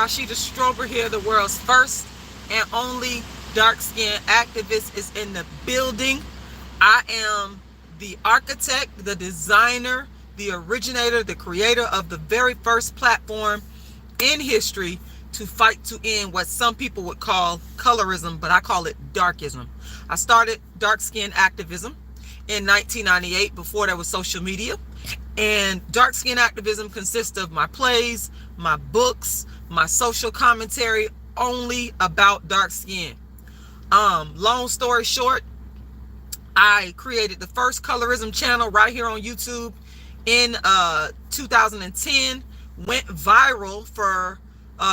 Rashida Strober here, the world's first and only dark-skinned activist is in the building. I am the architect, the designer, the originator, the creator of the very first platform in history to fight to end what some people would call colorism, but I call it darkism. I started dark-skinned activism in 1998 before there was social media. And dark skin activism consists of my plays, my books, my social commentary only about dark skin. Long story short, I created the first colorism channel right here on YouTube in 2010, went viral for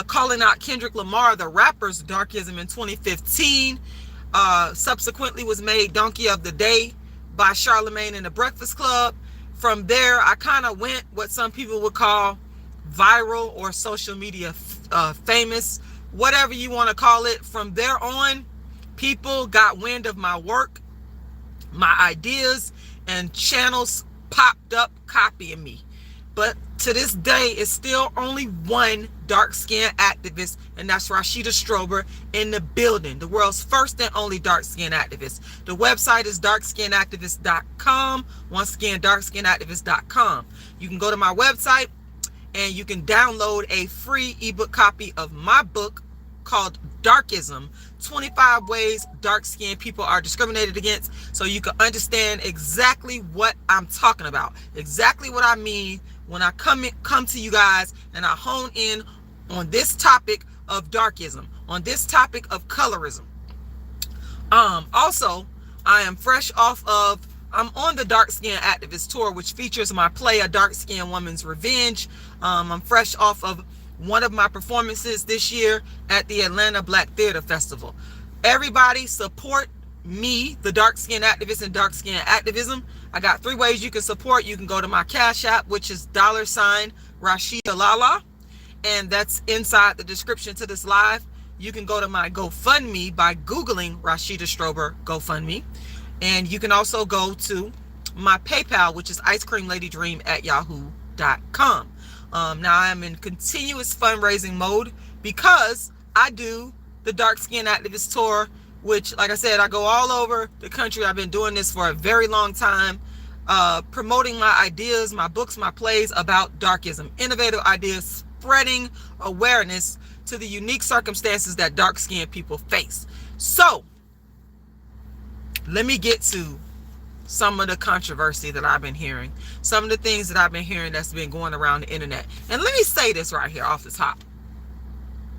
calling out Kendrick Lamar, the rapper's darkism in 2015. Subsequently was made Donkey of the Day by Charlemagne and the Breakfast Club. From there, I kind of went what some people would call viral or social media famous, whatever you want to call it. From there on, people got wind of my work, my ideas, and channels popped up copying me. But to this day, it's still only one dark-skinned activist, and that's Rashida Strober in the building, the world's first and only dark-skinned activist. The website is darkskinnedactivist.com. Once again, darkskinnedactivist.com. You can go to my website and you can download a free ebook copy of my book called Darkism, 25 Ways Dark-Skinned People Are Discriminated Against, so you can understand exactly what I'm talking about, exactly what I mean when I come to you guys and I hone in on this topic of darkism, on this topic of colorism. Also, I am I'm on the Dark Skin Activist Tour, which features my play, A Dark Skinned Woman's Revenge. I'm fresh off of one of my performances this year at the Atlanta Black Theater Festival. Everybody support me, the Dark Skin Activist, and Dark Skin Activism. I got 3 ways you can support. You can go to my Cash App, which is $Rashida Lala, and that's inside the description to this live. You can go to my GoFundMe by Googling Rashida Strober GoFundMe, and you can also go to my PayPal, which is icecreamladydream@yahoo.com. Now I am in continuous fundraising mode because I do the Dark Skin Activist Tour, which, like I said, I go all over the country. I've been doing this for a very long time, promoting my ideas, my books, my plays about darkism, innovative ideas, spreading awareness to the unique circumstances that dark-skinned people face. So, let me get to some of the controversy that I've been hearing, some of the things that I've been hearing that's been going around the internet. And let me say this right here off the top.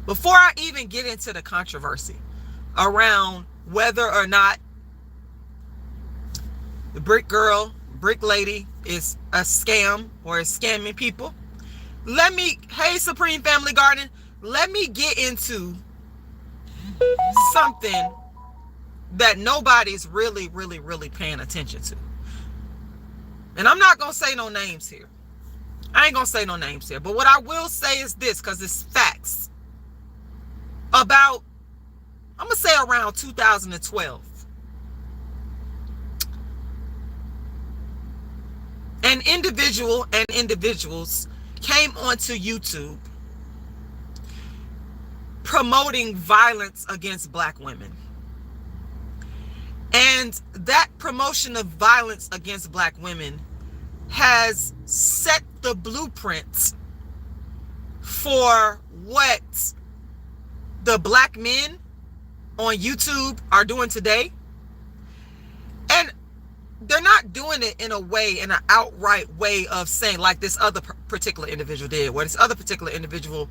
Before I even get into the controversy around whether or not the brick lady is a scam or is scamming people, hey Supreme Family Garden, let me get into something that nobody's really paying attention to. And I'm not going to say no names here. I ain't going to say no names here. But what I will say is this, because it's facts. I'm going to say around 2012. An individual and individuals came onto YouTube promoting violence against Black women. And that promotion of violence against Black women has set the blueprint for what the Black men on YouTube are doing today. And they're not doing it in an outright way of saying like this other particular individual did, where this other particular individual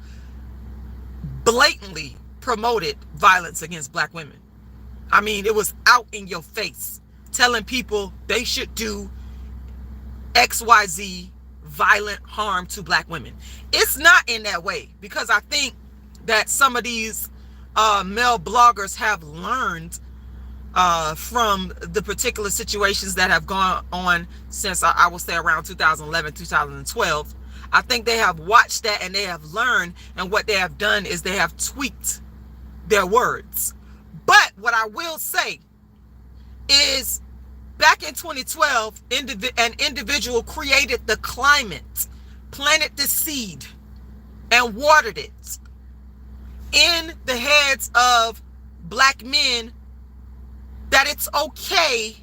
blatantly promoted violence against Black women. I mean, it was out in your face, telling people they should do XYZ violent harm to Black women. It's not in that way, because I think that some of these male bloggers have learned from the particular situations that have gone on since I will say around 2011, 2012. I think they have watched that and they have learned, and what they have done is they have tweaked their words. But what I will say is, back in 2012, an individual created the climate, planted the seed, and watered it in the heads of black men that it's okay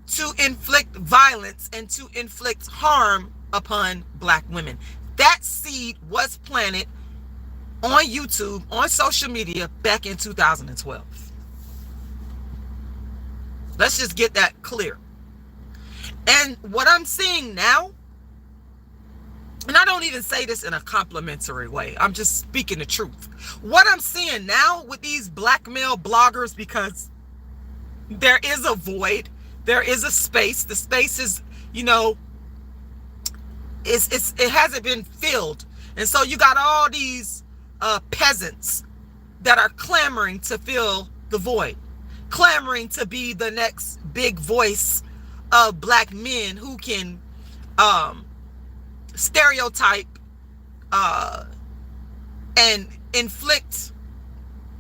to inflict violence and to inflict harm upon black women. That seed was planted on YouTube, on social media back in 2012. Let's just get that clear. And what I'm seeing now, and I don't even say this in a complimentary way, I'm just speaking the truth. What I'm seeing now with these black male bloggers, because there is a void, there is a space. The space is, you know, it hasn't been filled. And so you got all these peasants that are clamoring to fill the void, clamoring to be the next big voice of black men who can stereotype and inflict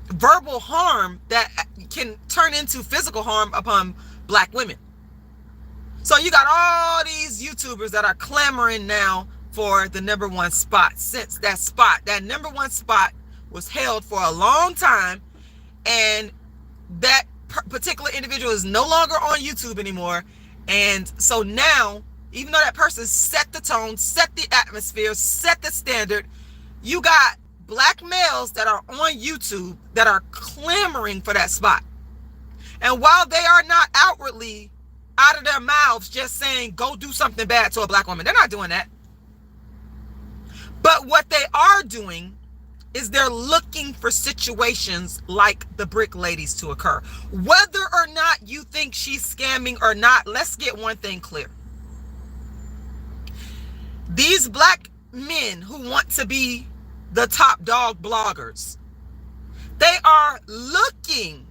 verbal harm that can turn into physical harm upon black women. So you got all these YouTubers that are clamoring now for the #1 spot, since that #1 spot was held for a long time, and that particular individual is no longer on YouTube anymore. And so now, even though that person set the tone, set the atmosphere, set the standard, you got black males that are on YouTube that are clamoring for that spot. And while they are not outwardly out of their mouths just saying, go do something bad to a black woman, they're not doing that. But what they are doing is they're looking for situations like the brick ladies to occur. Whether or not you think she's scamming or not, let's get one thing clear. These black men who want to be the top dog bloggers, they are looking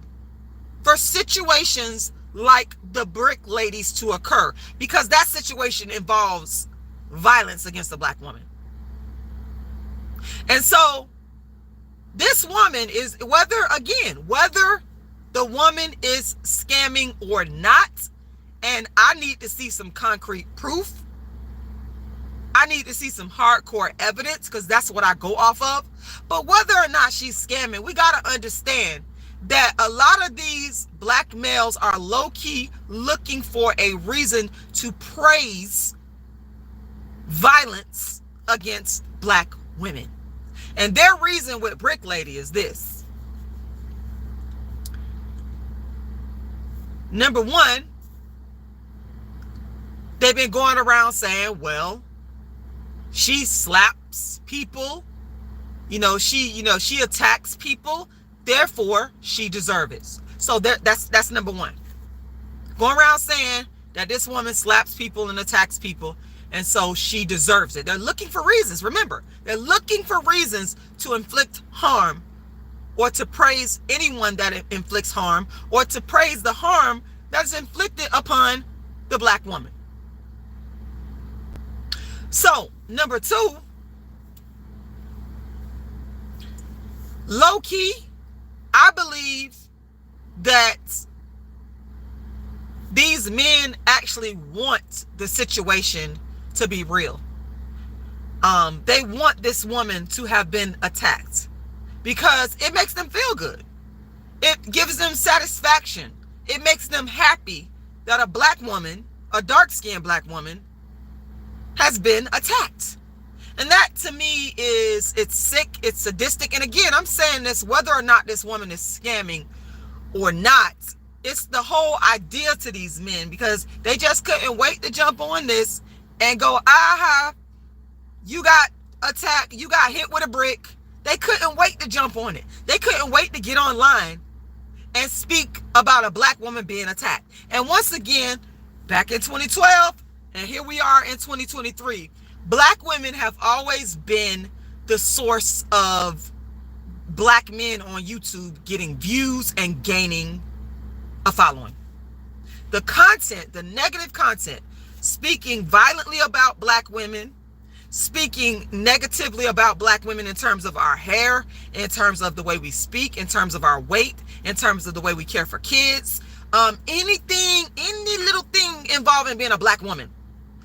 for situations like the brick ladies to occur, because that situation involves violence against a black woman. And so this woman is, whether the woman is scamming or not, and I need to see some concrete proof, I need to see some hardcore evidence, because that's what I go off of. But whether or not she's scamming, we got to understand that a lot of these black males are low-key looking for a reason to praise violence against black women. And their reason with Brick Lady is this. #1, they've been going around saying, well, she slaps people, she attacks people, therefore she deserves it. So that's #1. Going around saying that this woman slaps people and attacks people, and so she deserves it. They're looking for reasons. Remember, they're looking for reasons to inflict harm, or to praise anyone that inflicts harm, or to praise the harm that's inflicted upon the black woman. So, #2, low-key, I believe that these men actually want the situation to be real. They want this woman to have been attacked because it makes them feel good. It gives them satisfaction. It makes them happy that a black woman, a dark-skinned black woman, has been attacked. And that to me it's sick, it's sadistic. And again, I'm saying this whether or not this woman is scamming or not. It's the whole idea to these men, because they just couldn't wait to jump on this and go, aha, you got attacked, you got hit with a brick. They couldn't wait to jump on it. They couldn't wait to get online and speak about a black woman being attacked. And once again, back in 2012, and here we are in 2023, black women have always been the source of black men on YouTube getting views and gaining a following. The content, the negative content, speaking violently about black women, speaking negatively about black women in terms of our hair, in terms of the way we speak, in terms of our weight, in terms of the way we care for kids, anything, any little thing involving being a black woman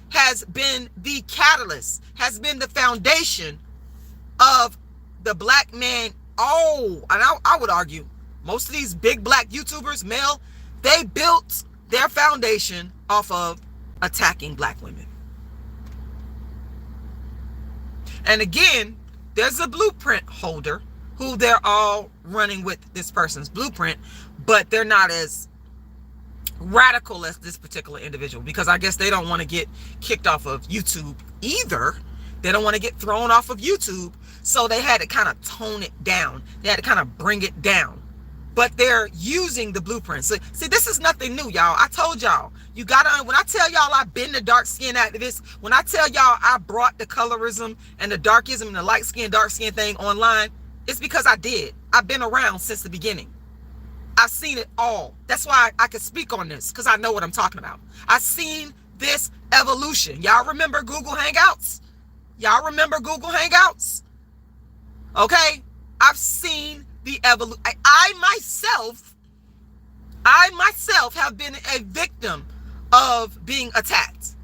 has been the catalyst, has been the foundation of the black man all, and I would argue, most of these big black YouTubers, male, they built their foundation off of attacking black women. And again, there's a blueprint holder who they're all running with this person's blueprint, but they're not as radical as this particular individual, because I guess they don't want to get kicked off of YouTube either. They don't want to get thrown off of YouTube, so they had to kind of tone it down. They had to kind of bring it down, but they're using the blueprint. So see, this is nothing new, y'all. I told y'all, you gotta, when I tell y'all I've been the dark skin activist, when I tell y'all I brought the colorism and the darkism and the light skin, dark skin thing online, it's because I did. I've been around since the beginning. I've seen it all. That's why I can speak on this, because I know what I'm talking about. I've seen this evolution. Y'all remember Google Hangouts? Y'all remember Google Hangouts? Okay? I've seen the evolution. I myself have been a victim of being attacked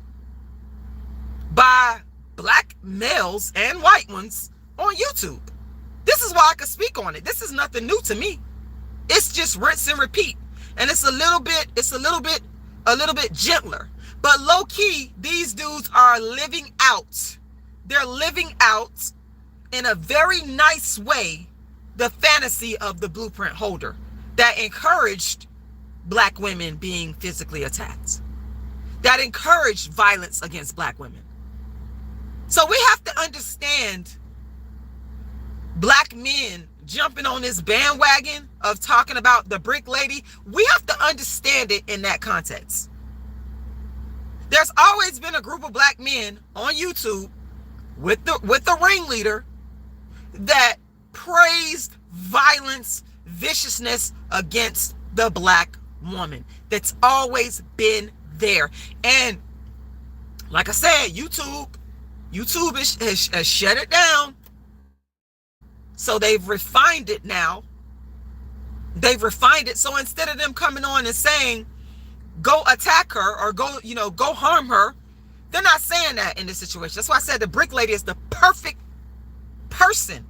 by black males and white ones on YouTube. This is why I can speak on it. This is nothing new to me. It's just rinse and repeat. And it's a little bit gentler. But low key, these dudes are living out. They're living out in a very nice way the fantasy of the blueprint holder that encouraged black women being physically attacked, that encouraged violence against black women. So we have to understand black men jumping on this bandwagon of talking about the brick lady. We have to understand it in that context. There's always been a group of black men on YouTube with the ringleader that praised violence, viciousness against the black woman. That's always been there. And like I said, YouTube has shut it down. So they've refined it now. They've refined it. So instead of them coming on and saying, go attack her or go harm her, they're not saying that in this situation. That's why I said the brick lady is the perfect person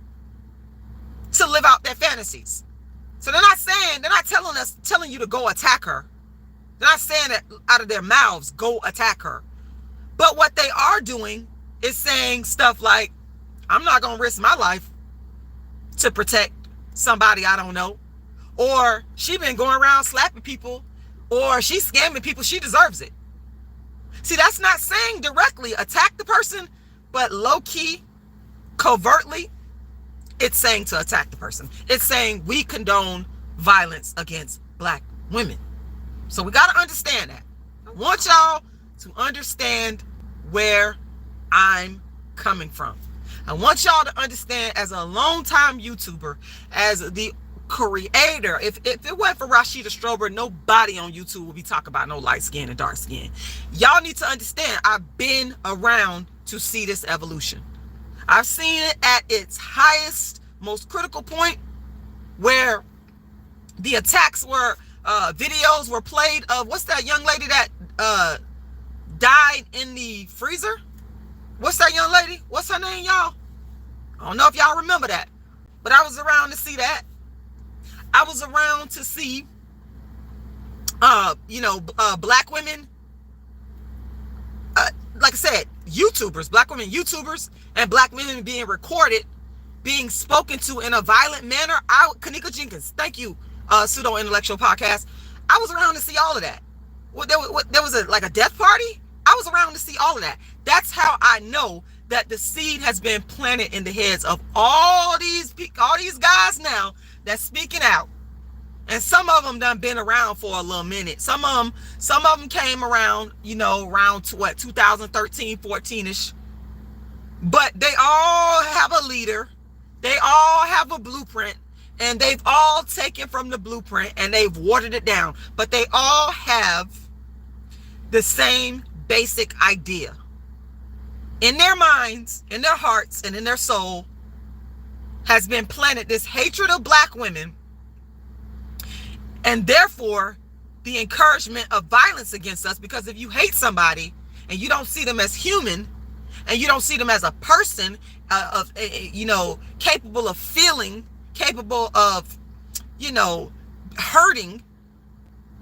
to live out their fantasies. So they're not telling you to go attack her. They're not saying that out of their mouths, go attack her. But what they are doing is saying stuff like, I'm not going to risk my life to protect somebody I don't know. Or she been going around slapping people. Or she's scamming people. She deserves it. See, that's not saying directly attack the person, but low-key, covertly, it's saying to attack the person. It's saying we condone violence against black women. So we got to understand that. I want y'all to understand where I'm coming from. I want y'all to understand, as a longtime YouTuber, as the creator, if it wasn't for Rashida Strober, nobody on YouTube would be talking about no light skin and dark skin. Y'all need to understand, I've been around to see this evolution. I've seen it at its highest, most critical point, where the attacks were, videos were played of, what's that young lady that died in the freezer? What's that young lady? What's her name, y'all? I don't know if y'all remember that, but I was around to see that. I was around to see, black women, like I said, YouTubers, black women YouTubers, and black women being recorded, being spoken to in a violent manner. Kanika Jenkins, thank you, Pseudo Intellectual Podcast. I was around to see all of that. There was a death party. I was around to see all of that. That's how I know that the seed has been planted in the heads of all these guys now that's speaking out. And some of them done been around for a little minute. Some of them came around, around to 2013, 14ish. But they all have a leader. They all have a blueprint. And they've all taken from the blueprint and they've watered it down. But they all have the same basic idea. In their minds, in their hearts, and in their soul has been planted this hatred of black women, and therefore the encouragement of violence against us. Because if you hate somebody and you don't see them as human, and you don't see them as a person capable of feeling capable of, hurting,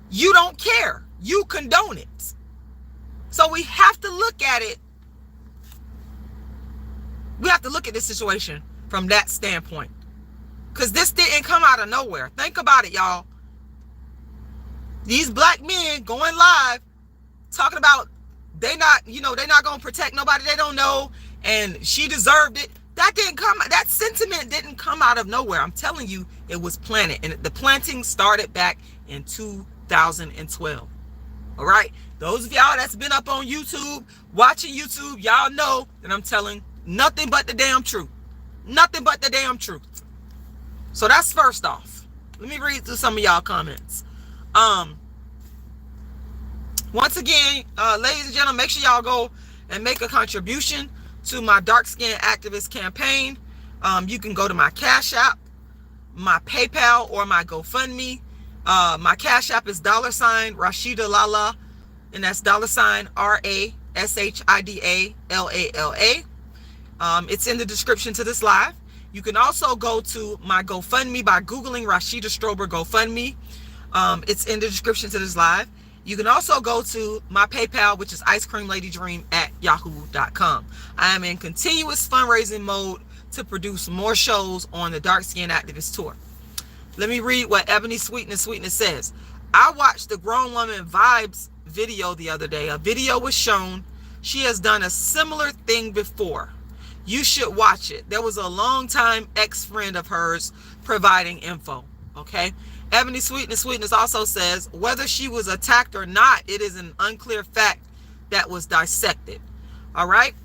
you don't care. You condone it. So we have to look at it. We have to look at this situation from that standpoint. Because this didn't come out of nowhere. Think about it, y'all. These black men going live talking about they're not going to protect nobody they don't know, and she deserved it. That sentiment didn't come out of nowhere. I'm telling you, it was planted. And the planting started back in 2012. All right? Those of y'all that's been up on YouTube, watching YouTube, y'all know that I'm telling nothing but the damn truth. Nothing but the damn truth. So that's first off. Let me read through some of y'all comments. Once again, ladies and gentlemen, make sure y'all go and make a contribution to my dark skin activist campaign. You can go to my Cash App, my PayPal, or my GoFundMe. My Cash App is $Rashida Lala, and that's $RASHIDALLA. It's in the description to this live. You can also go to my GoFundMe by Googling Rashida Strober GoFundMe. It's in the description to this live. You can also go to my PayPal, which is icecreamladydream@yahoo.com. I am in continuous fundraising mode to produce more shows on the Dark Skin Activist Tour. Let me read what Ebony Sweetness says. I watched the Grown Woman Vibes video the other day. A video was shown. She has done a similar thing before. You should watch it. There was a longtime ex-friend of hers providing info. Okay. Ebony Sweetness also says, whether she was attacked or not, it is an unclear fact that was dissected. All right.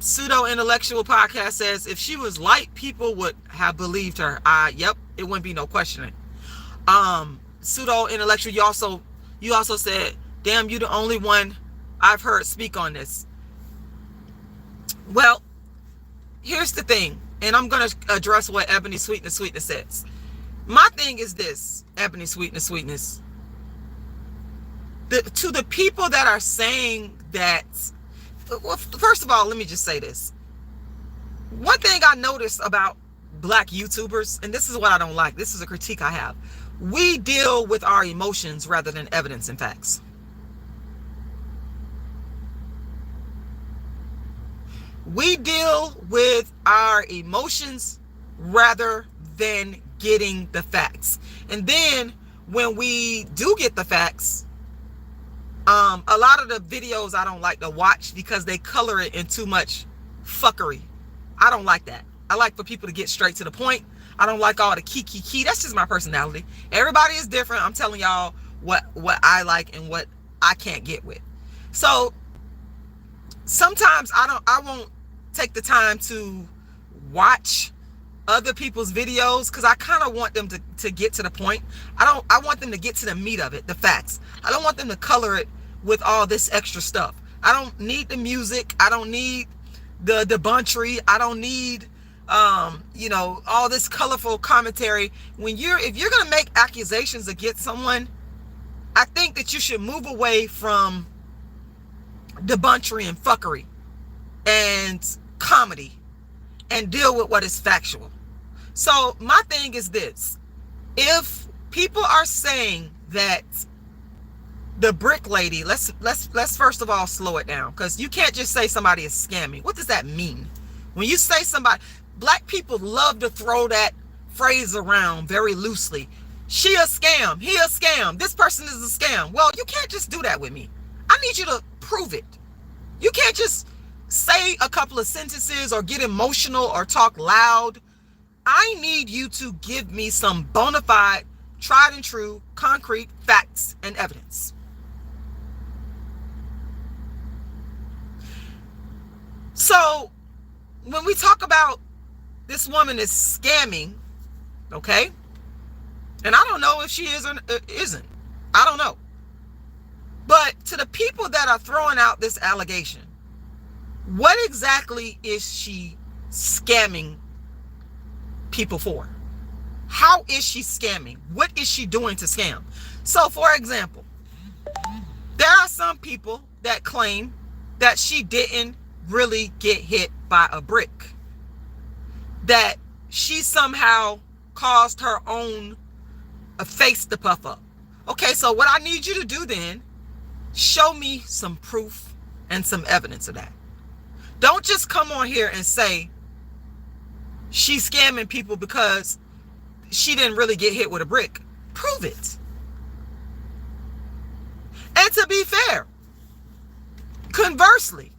Pseudo Intellectual Podcast says, if she was light, people would have believed her. Yep, it wouldn't be no questioning. Pseudo Intellectual, you also said, damn, you the only one I've heard speak on this. Well, here's the thing, and I'm going to address what Ebony Sweetness says. My thing is this, Ebony Sweetness. To the people that are saying that, well, first of all, let me just say this. One thing I noticed about black YouTubers, and this is what I don't like, this is a critique I have. We deal with our emotions rather than evidence and facts. We deal with our emotions rather than getting the facts. And then when we do get the facts, a lot of the videos I don't like to watch because they color it in too much fuckery. I don't like that. I like for people to get straight to the point. I don't like all the key. That's just my personality. Everybody is different. I'm telling y'all what I like and what I can't get with. So sometimes I won't take the time to watch other people's videos because I kind of want them to get to the point. I want them to get to the meat of it, the facts. I don't want them to color it with all this extra stuff. I don't need the music. I don't need the debauchery. I don't need all this colorful commentary. If you're gonna make accusations against someone, I think that you should move away from debauchery and fuckery and comedy and deal with what is factual. So my thing is this: if people are saying that the brick lady, let's first of all slow it down, because you can't just say somebody is scamming. What does that mean? When you say somebody, black people love to throw that phrase around very loosely. She a scam, he a scam, this person is a scam. Well, you can't just do that with me. I need you to prove it. You can't just say a couple of sentences or get emotional or talk loud. I need you to give me some bona fide, tried and true, concrete facts and evidence. So when we talk about this woman is scamming, okay, and I don't know if she is or isn't. I don't know. But to the people that are throwing out this allegation, what exactly is she scamming people for? How is she scamming? What is she doing to scam? So, for example, there are some people that claim that she didn't really get hit by a brick, that she somehow caused her own face to puff up. Okay, so what I need you to do then, show me some proof and some evidence of that. Don't just come on here and say she's scamming people because she didn't really get hit with a brick. Prove it. And to be fair, conversely,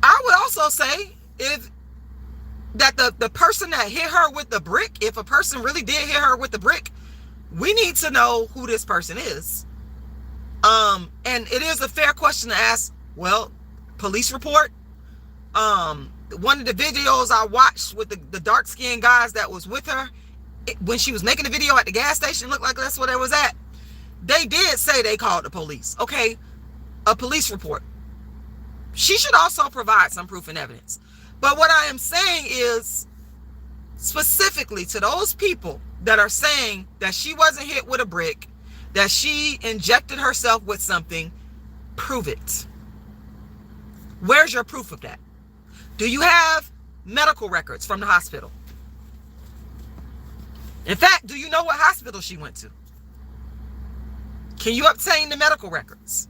I would also say that the person that hit her with the brick, if a person really did hit her with the brick, we need to know who this person is. And it is a fair question to ask. Well, police report. One of the videos I watched with the dark-skinned guys that was with her, when she was making the video at the gas station, looked like that's where they was at. They did say they called the police. Okay, a police report. She should also provide some proof and evidence. But what I am saying is, specifically to those people that are saying that she wasn't hit with a brick, that she injected herself with something, prove it. Where's your proof of that? Do you have medical records from the hospital? In fact, do you know what hospital she went to? Can you obtain the medical records?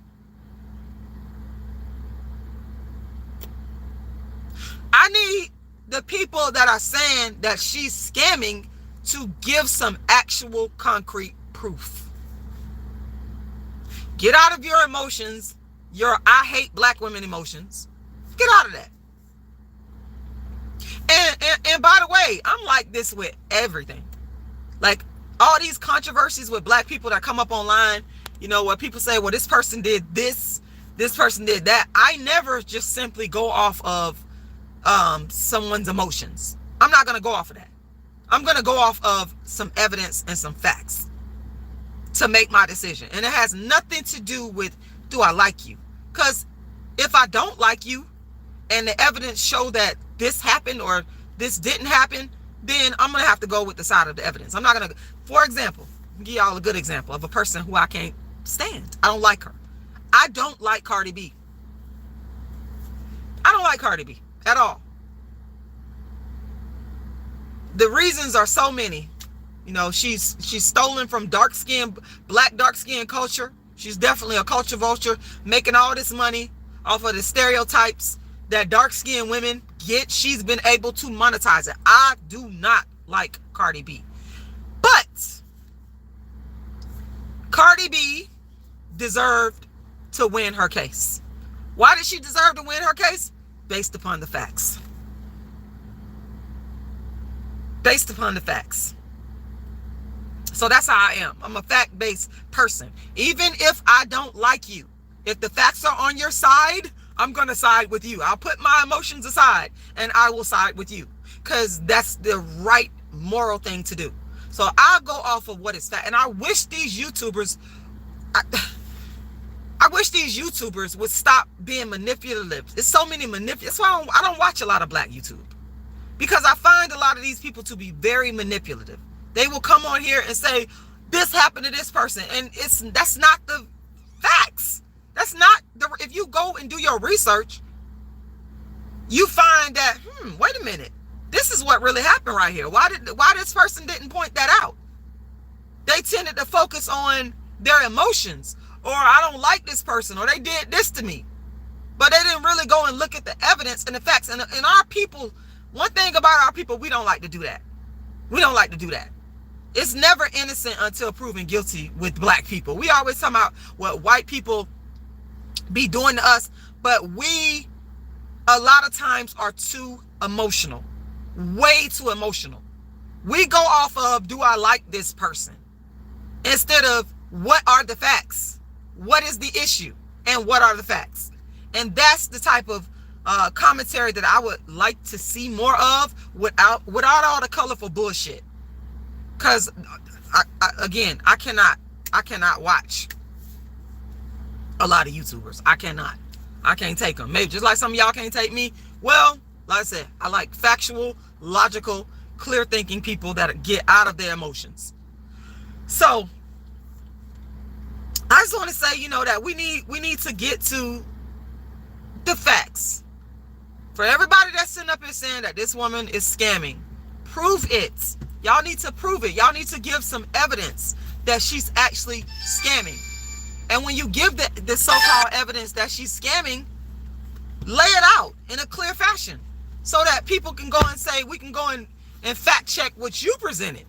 I need the people that are saying that she's scamming to give some actual concrete proof. Get out of your emotions, your I hate black women emotions. Get out of that. And by the way, I'm like this with everything. Like all these controversies with black people that come up online, you know, where people say, well, this person did this person did that. I never just simply go off of someone's emotions. I'm not going to go off of that. I'm going to go off of some evidence and some facts to make my decision. And it has nothing to do with, do I like you? Because if I don't like you and the evidence show that this happened or this didn't happen, then I'm going to have to go with the side of the evidence. I'm not going to, for example, give y'all a good example of a person who I can't stand. I don't like her. I don't like Cardi B. I don't like Cardi B at all. The reasons are so many. You know, she's stolen from black dark skin culture. She's definitely a culture vulture, making all this money off of the stereotypes that dark skinned women get. She's been able to monetize it. I do not like Cardi B. But Cardi B deserved to win her case. Why did she deserve to win her case? Based upon the facts. Based upon the facts. So that's how I am. I'm a fact-based person. Even if I don't like you, if the facts are on your side, I'm going to side with you. I'll put my emotions aside and I will side with you because that's the right moral thing to do. So I'll go off of what is fact. And I wish these YouTubers, I wish these YouTubers would stop being manipulative. There's so many manipulative. That's why I don't watch a lot of black YouTube, because I find a lot of these people to be very manipulative. They will come on here and say, this happened to this person. And that's not the facts. That's not if you go and do your research, you find that, wait a minute. This is what really happened right here. Why this person didn't point that out? They tended to focus on their emotions, or I don't like this person, or they did this to me. But they didn't really go and look at the evidence and the facts. And our people, one thing about our people, we don't like to do that. We don't like to do that. It's never innocent until proven guilty with black people. We always talk about what white people be doing to us, but we a lot of times are too emotional, way too emotional. We go off of, do I like this person? Instead of, what are the facts? What is the issue? And what are the facts? And that's the type of commentary that I would like to see more of without all the colorful bullshit. Because I cannot watch a lot of YouTubers. I can't take them. Maybe just like some of y'all can't take me. Well, like I said, I like factual, logical, clear thinking people that get out of their emotions. So I just want to say, that we need to get to the facts. For everybody that's sitting up here saying that this woman is scamming, prove it. Y'all need to prove it. Y'all need to give some evidence that she's actually scamming. And when you give the so-called evidence that she's scamming, lay it out in a clear fashion so that people can go and say, we can go and fact check what you presented.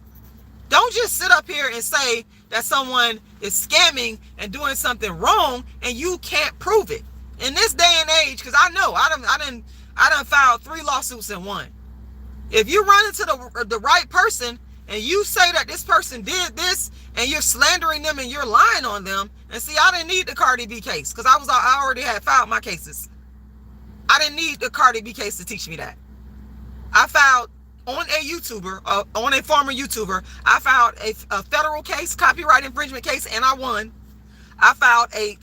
Don't just sit up here and say that someone is scamming and doing something wrong and you can't prove it. In this day and age, because I know I done filed 3 lawsuits in one. If you run into the right person and you say that this person did this and you're slandering them and you're lying on them, and see, I didn't need the Cardi B case because I already had filed my cases. I didn't need the Cardi B case to teach me that. I filed on a YouTuber, on a former YouTuber, I filed a federal case, copyright infringement case, and I won. I filed a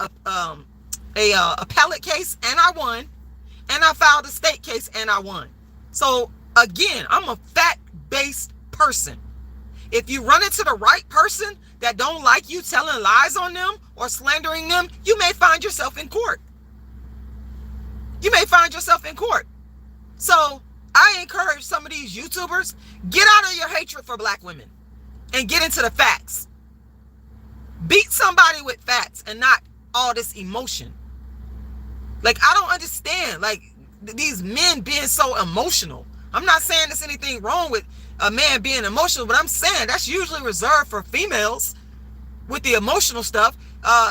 appellate case, and I won. And I filed a state case, and I won. So again, I'm a fact-based person. If you run into the right person that don't like you telling lies on them or slandering them, you may find yourself in court. You may find yourself in court. So I encourage some of these YouTubers, get out of your hatred for black women and get into the facts. Beat somebody with facts and not all this emotion. Like, I don't understand, like, these men being so emotional. I'm not saying there's anything wrong with a man being emotional, but I'm saying that's usually reserved for females with the emotional stuff.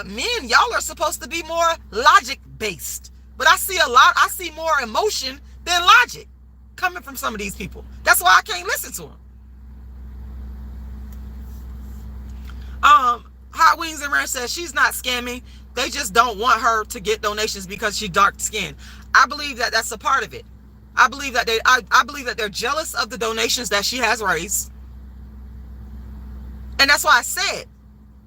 Men, y'all are supposed to be more logic-based. But I see more emotion than logic coming from some of these people. That's why I can't listen to them. Hot Wings and Ranch says she's not scamming. They just don't want her to get donations because she's dark skinned. I believe that that's a part of it. I believe that I believe that they're jealous of the donations that she has raised. And that's why I said,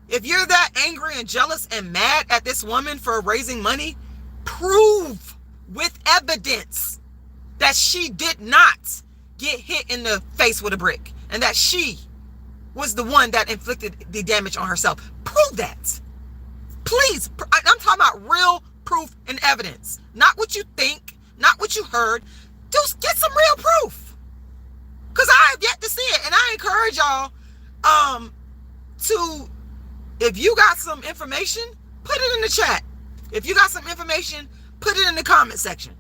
if you're that angry and jealous and mad at this woman for raising money, prove with evidence that she did not get hit in the face with a brick and that she was the one that inflicted the damage on herself. Prove that. Please. I'm talking about real proof and evidence. Not what you think, not what you heard. Just get some real proof. Because I have yet to see it. And I encourage y'all to, if you got some information, put it in the chat. If you got some information, put it in the comment section.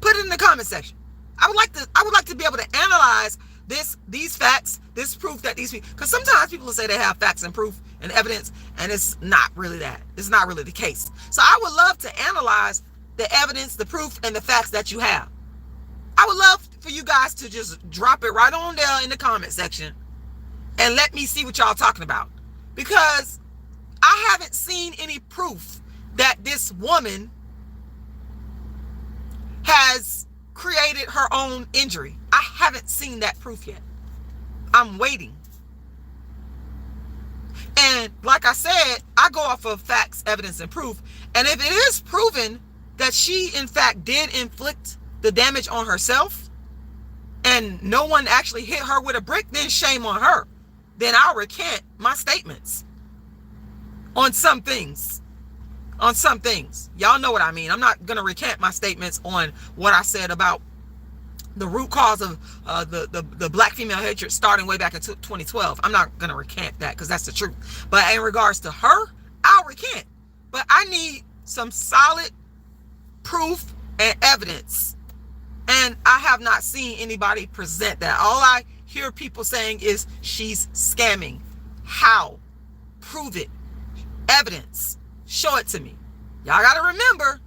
Put it in the comment section. I would like to be able to analyze these facts, this proof that these people, because sometimes people will say they have facts and proof and evidence, and it's not really that. It's not really the case. So I would love to analyze the evidence, the proof, and the facts that you have. I would love for you guys to just drop it right on there in the comment section and let me see what y'all talking about. Because I haven't seen any proof that this woman has created her own injury. I haven't seen that proof yet. I'm waiting. And like I said, I go off of facts, evidence, and proof. And if it is proven that she, in fact, did inflict the damage on herself and no one actually hit her with a brick, then shame on her. Then I'll recant my statements on some things. On some things. Y'all know what I mean. I'm not going to recant my statements on what I said about the root cause of the black female hatred starting way back in 2012. I'm not going to recant that because that's the truth. But in regards to her, I'll recant. But I need some solid proof and evidence. And I have not seen anybody present that. All I hear people saying is she's scamming. How? Prove it. Evidence. Show it to me. Y'all got to remember,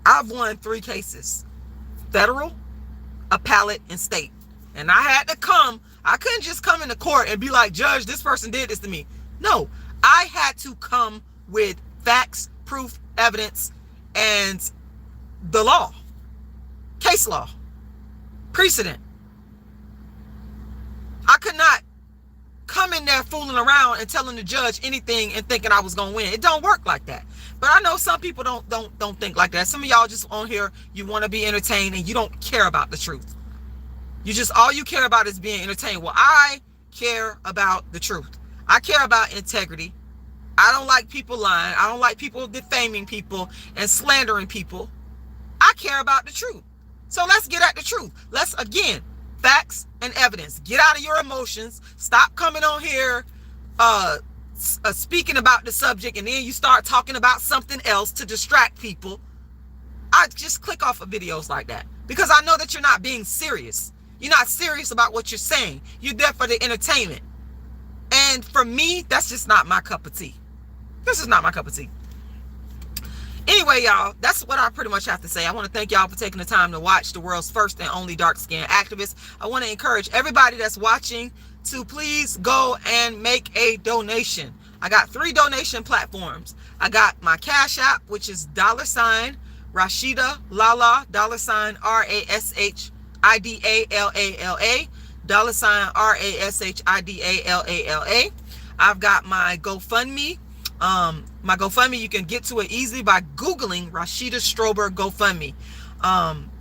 I've won 3 cases. Federal, appellate, and state. And I had to come. I couldn't just come into court and be like, Judge, this person did this to me. No, I had to come with facts, proof, evidence, and the law. Case law. Precedent. I could not come in there fooling around and telling the judge anything and thinking I was gonna win. It don't work like that. But I know some people don't think like that. Some of y'all just on here, you want to be entertained and you don't care about the truth. You just, all you care about is being entertained. Well, I care about the truth. I care about integrity. I don't like people lying. I don't like people defaming people and slandering people. I care about the truth. So let's get at the truth. Let's, again, facts and evidence. Get out of your emotions. Stop coming on here speaking about the subject, and then you start talking about something else to distract people. I just click off of videos like that, because I know that you're not being serious. You're not serious about what you're saying. You're there for the entertainment. And for me, that's just not my cup of tea. This is not my cup of tea. Anyway, y'all, that's what I pretty much have to say. I want to thank y'all for taking the time to watch the world's first and only dark-skinned activist. I want to encourage everybody that's watching to please go and make a donation. I got 3 donation platforms. I got my Cash App, which is $, Rashida Lala, $, RASHIDALLA, $, RASHIDALLA. I've got my GoFundMe. My GoFundMe, you can get to it easily by Googling Rashida Strober GoFundMe.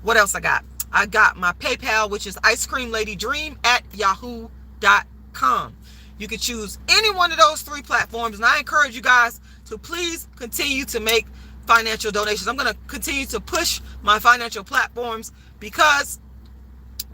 What else I got? I got my PayPal, which is icecreamladydream@yahoo.com. You can choose any one of those 3 platforms, and I encourage you guys to please continue to make financial donations. I'm going to continue to push my financial platforms because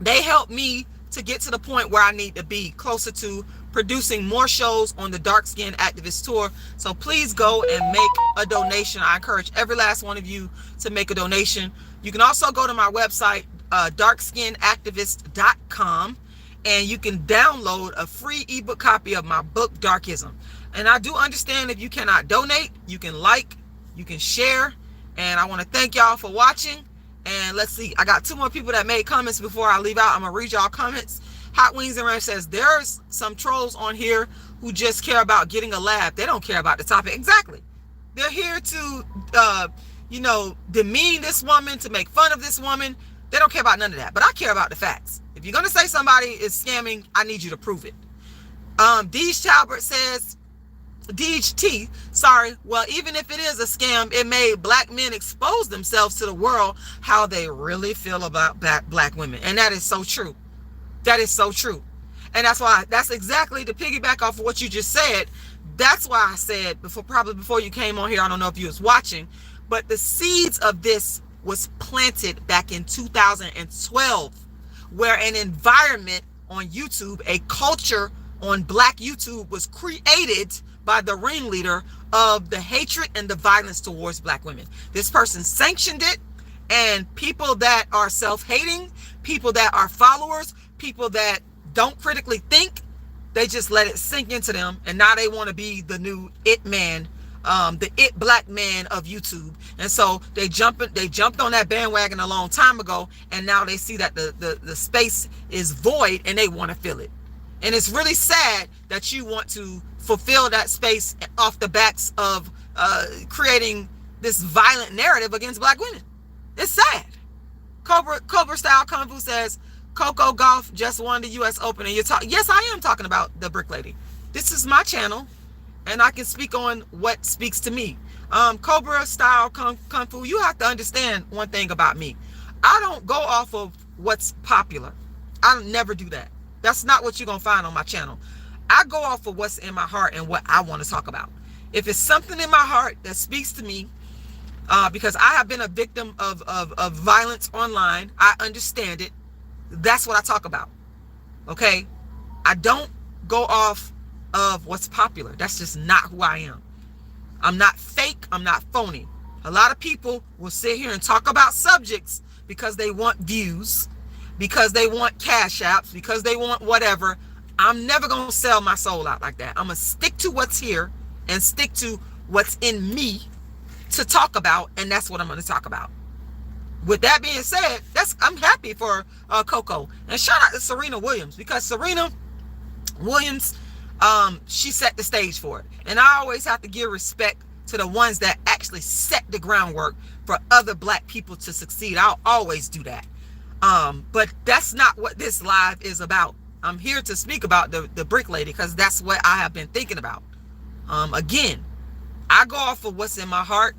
they help me to get to the point where I need to be, closer to producing more shows on the Dark Skin Activist Tour. So please go and make a donation. I encourage every last one of you to make a donation. You can also go to my website, darkskinactivist.com, and you can download a free ebook copy of my book, Darkism. And I do understand if you cannot donate, you can like, you can share. And I want to thank y'all for watching. And let's see, I got 2 more people that made comments before I leave out. I'm gonna read y'all comments. Hot Wings and Ranch says, there's some trolls on here who just care about getting a laugh. They don't care about the topic. Exactly. They're here to demean this woman, to make fun of this woman. They don't care about none of that. But I care about the facts. If you're gonna say somebody is scamming, I need you to prove it. Deej Talbert says, Deej T, sorry, well, even if it is a scam, it made black men expose themselves to the world how they really feel about black women. And that is so true. That is so true. And that's exactly to piggyback off of what you just said. That's why I said probably before you came on here, I don't know if you was watching, but the seeds of this was planted back in 2012, where an environment on YouTube, a culture on Black YouTube, was created by the ringleader of the hatred and the violence towards black women. This person sanctioned it, and people that are self-hating, people that are followers, people that don't critically think, they just let it sink into them, and now they want to be the new it man, the it black man of YouTube. And so they jumped on that bandwagon a long time ago, and now they see that the space is void and they want to fill it. And it's really sad that you want to fulfill that space off the backs of creating this violent narrative against black women. It's sad. Cobra Style Kung Fu says, Coco Golf just won the U.S. Open, and you're talking. Yes, I am talking about the Brick Lady. This is my channel, and I can speak on what speaks to me. Cobra Style Kung Fu, you have to understand one thing about me. I don't go off of what's popular. I never do that. That's not what you're going to find on my channel. I go off of what's in my heart and what I want to talk about. If it's something in my heart that speaks to me, because I have been a victim of violence online, I understand it. That's what I talk about. Okay? I don't go off of what's popular. That's just not who I am. I'm not fake. I'm not phony. A lot of people will sit here and talk about subjects because they want views, because they want cash apps, because they want whatever. I'm never going to sell my soul out like that. I'm going to stick to what's here and stick to what's in me to talk about, and that's what I'm going to talk about. With that being said, I'm happy for Coco. And shout out to Serena Williams, because Serena Williams, she set the stage for it. And I always have to give respect to the ones that actually set the groundwork for other black people to succeed. I'll always do that. But that's not what this live is about. I'm here to speak about the Brick Lady, because that's what I have been thinking about. Again, I go off of what's in my heart.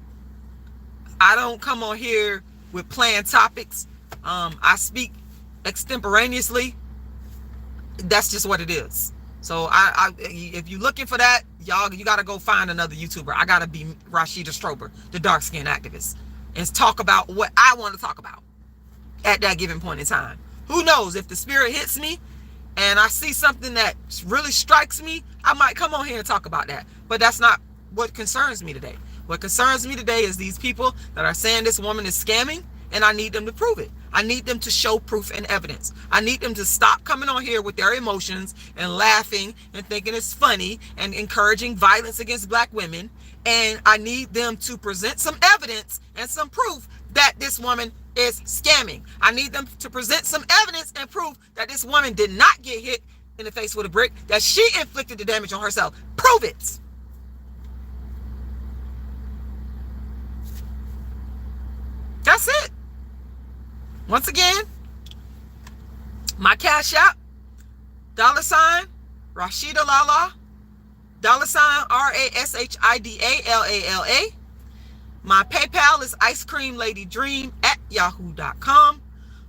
I don't come on here with planned topics. I speak extemporaneously. That's just what it is. So if you're looking for that, y'all, you got to go find another YouTuber. I got to be Rashida Strober, the dark skin activist, and talk about what I want to talk about. at that given point in time. Who knows, if the spirit hits me and I see something that really strikes me, I might come on here and talk about that. But that's not what concerns me today. What concerns me today is these people that are saying this woman is scamming, and I need them to prove it. I need them to show proof and evidence. I need them to stop coming on here with their emotions and laughing and thinking it's funny and encouraging violence against black women. And I need them to present some evidence and some proof that this woman is scamming. I need them to present some evidence and proof that this woman did not get hit in the face with a brick, that she inflicted the damage on herself. Prove it. That's it. Once again, my Cash App, $ Rashida Lala, $ RASHIDALALA. My PayPal is icecreamladydream@yahoo.com.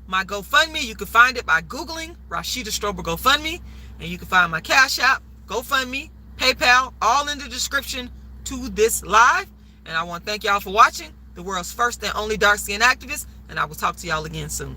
My GoFundMe, you can find it by Googling Rashida Strober GoFundMe. And you can find my Cash App, GoFundMe, PayPal, all in the description to this live. And I want to thank y'all for watching. The world's first and only dark-skinned activist. And I will talk to y'all again soon.